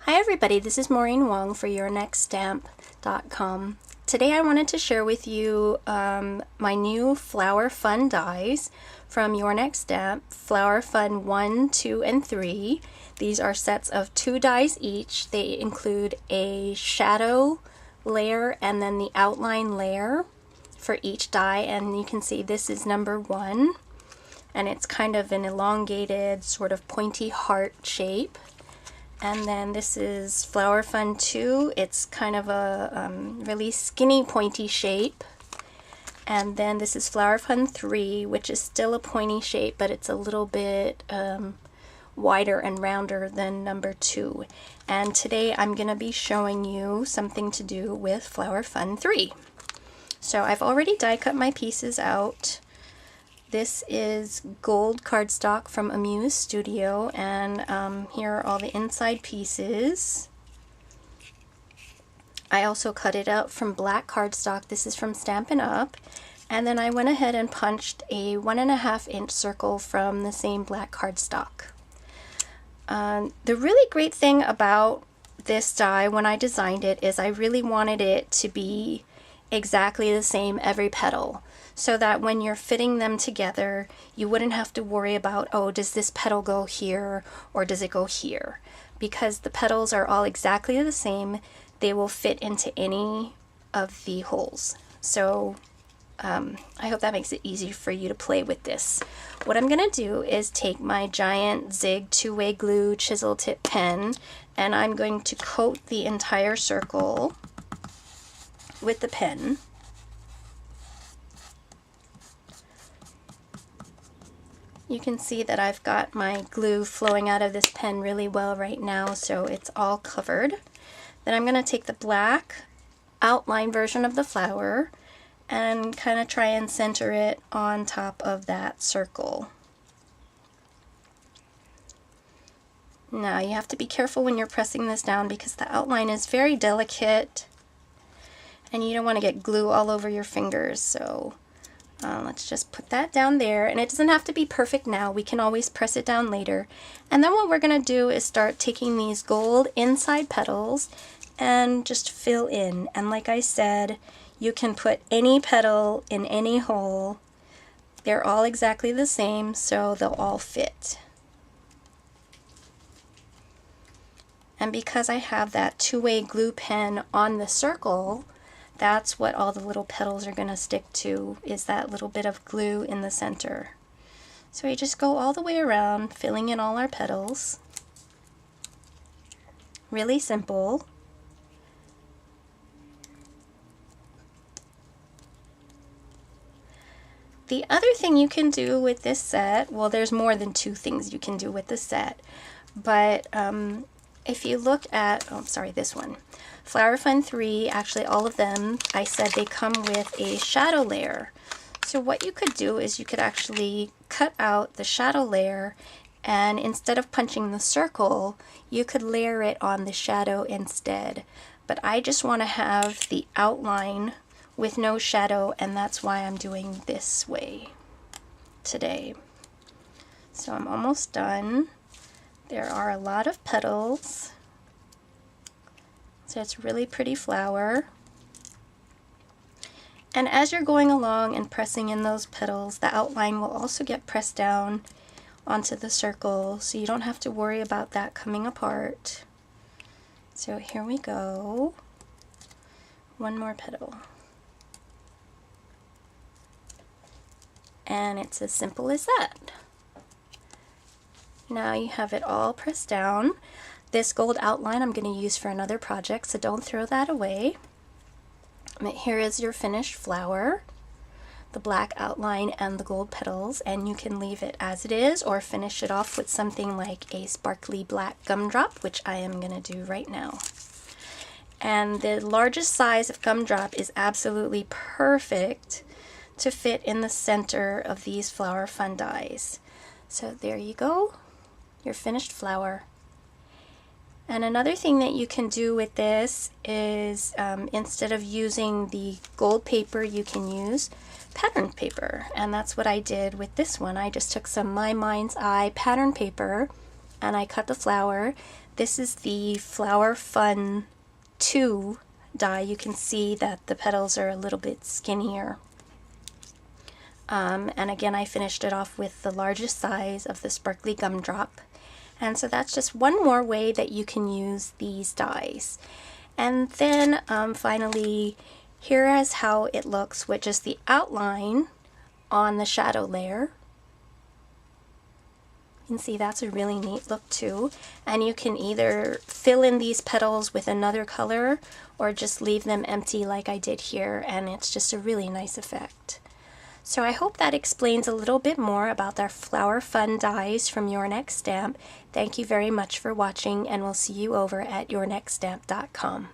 Hi everybody, this is Maureen Wong for YourNextStamp.com. Today I wanted to share with you my new Flower Fun dies from Your Next Stamp, Flower Fun 1, 2, and 3. These are sets of 2 dies each. They include a shadow layer and then the outline layer for each die, and you can see this is number 1, and it's kind of an elongated sort of pointy heart shape. And then this is Flower Fun 2. It's kind of a really skinny pointy shape. And then this is Flower Fun 3, which is still a pointy shape, but it's a little bit wider and rounder than number 2. And today I'm going to be showing you something to do with Flower Fun 3. So I've already die cut my pieces out. This is gold cardstock from Amuse Studio, and here are all the inside pieces. I also cut it out from black cardstock. This is from Stampin' Up! And then I went ahead and punched a 1.5 inch circle from the same black cardstock. The really great thing about this die when I designed it is I really wanted it to be exactly the same every petal, so that when you're fitting them together you wouldn't have to worry about, oh, does this petal go here or does it go here? Because the petals are all exactly the same, they will fit into any of the holes. So I hope that makes it easy for you to play with this. What I'm gonna do is take my giant Zig two-way glue chisel tip pen, and I'm going to coat the entire circle with the pen. You can see that I've got my glue flowing out of this pen really well right now, so it's all covered. Then I'm going to take the black outline version of the flower and kind of try and center it on top of that circle. Now you have to be careful when you're pressing this down because the outline is very delicate and you don't want to get glue all over your fingers, so let's just put that down there. And it doesn't have to be perfect now, we can always press it down later. And then what we're going to do is start taking these gold inside petals and just fill in. And like I said, you can put any petal in any hole. They're all exactly the same, so they'll all fit. And because I have that two-way glue pen on the circle, that's what all the little petals are going to stick to, is that little bit of glue in the center. So we just go all the way around, filling in all our petals. Really simple. The other thing you can do with this set, well, there's more than 2 things you can do with the set, but if you look at, oh, sorry, this one, Flower Fun 3, actually all of them, I said they come with a shadow layer. So what you could do is you could actually cut out the shadow layer, and instead of punching the circle, you could layer it on the shadow instead. But I just want to have the outline with no shadow, and that's why I'm doing this way today. So I'm almost done. There are a lot of petals. So it's a really pretty flower. And as you're going along and pressing in those petals, the outline will also get pressed down onto the circle, so you don't have to worry about that coming apart. So here we go. One more petal. And it's as simple as that. Now you have it all pressed down. This gold outline I'm going to use for another project, so don't throw that away. But here is your finished flower, the black outline and the gold petals, and you can leave it as it is or finish it off with something like a sparkly black gumdrop, which I am going to do right now. And the largest size of gumdrop is absolutely perfect to fit in the center of these Flower Fun dies. So there you go, your finished flower. And another thing that you can do with this is instead of using the gold paper, you can use pattern paper. And that's what I did with this one. I just took some My Mind's Eye pattern paper and I cut the flower. This is the Flower Fun 2 die. You can see that the petals are a little bit skinnier. And again, I finished it off with the largest size of the sparkly gumdrop. And so that's just one more way that you can use these dies. And then finally, here is how it looks with just the outline on the shadow layer. You can see that's a really neat look too. And you can either fill in these petals with another color or just leave them empty like I did here, and it's just a really nice effect. So I hope that explains a little bit more about our Flower Fun dies from Your Next Stamp. Thank you very much for watching, and we'll see you over at yournextstamp.com.